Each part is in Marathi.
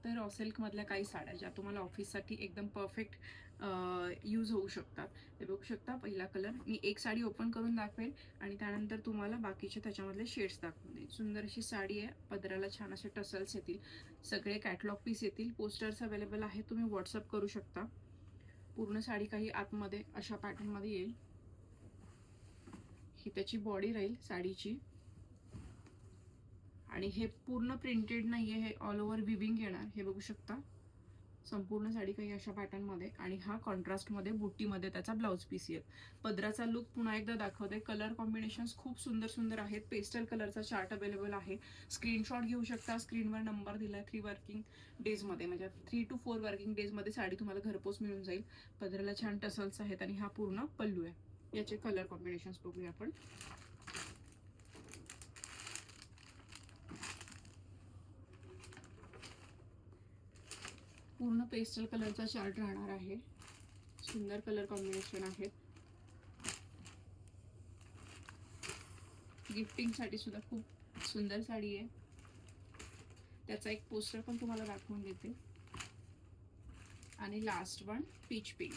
तर रॉ सिल्कमधल्या काही साड्या ज्या तुम्हाला ऑफिससाठी एकदम परफेक्ट यूज होऊ शकतात. ते बघू शकता. पहिला कलर मी एक साडी ओपन करून दाखवेल आणि त्यानंतर तुम्हाला बाकीचे त्याच्यामधले शेड्स दाखवून देईल. सुंदर अशी साडी आहे. पदराला छान असे टसल्स येतील. सगळे कॅटलॉग पीस येतील. पोस्टर्स अवेलेबल आहेत, तुम्ही व्हॉट्सअप करू शकता. पूर्ण साडी काही आतमध्ये अशा पॅटर्नमध्ये येईल. ही त्याची बॉडी राहील साडीची. आणि हे पूर्ण प्रिंटेड नाहीये, हे ऑल ओव्हर विविंग येणार. हे बघू शकता. संपूर्ण साडी काही अशा पॅटर्न मध्ये आणि हा कॉन्ट्रास्ट मध्ये बुट्टीमध्ये त्याचा ब्लाउज पीस येईल. पदराचा लुक पुन्हा एकदा दाखवते. कलर कॉम्बिनेशन्स खूप सुंदर सुंदर आहेत. पेस्टल कलरचा चार्ट अवेलेबल आहे. स्क्रीनशॉट घेऊ शकता. स्क्रीनवर नंबर दिलाय. 3 वर्किंग डेज मध्ये, म्हणजे 3 to 4 वर्किंग डेज मध्ये साडी तुम्हाला घरपोच मिळून जाईल. पदराला छान टसल्स आहेत आणि हा पूर्ण पल्लू आहे. याचे कलर कॉम्बिनेशन्स बघूया आपण. पूर्ण पेस्टल कलरचा चार्ट राहणार आहे. सुंदर कलर कॉम्बिनेशन आहेत. गिफ्टिंग साठी सुद्धा खूप सुंदर साडी आहे. त्याचा एक पोस्टर पण तुम्हाला दाखवून देते. आणि लास्ट वन पीच पिंक.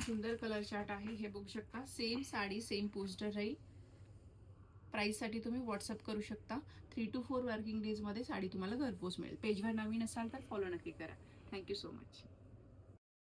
सुंदर कलर चार्ट आहे. हे बघू शकता. सेम साडी सेम पोस्टर राहील. प्राइस साठी तुम्ही व्हॉट्सअप करू शकता. 3 to 4 वर्किंग डेज मध्ये साडी तुम्हाला घरपोच मिळेल. पेजवर नवीन असाल तर फॉलो नक्की करा. Thank you so much.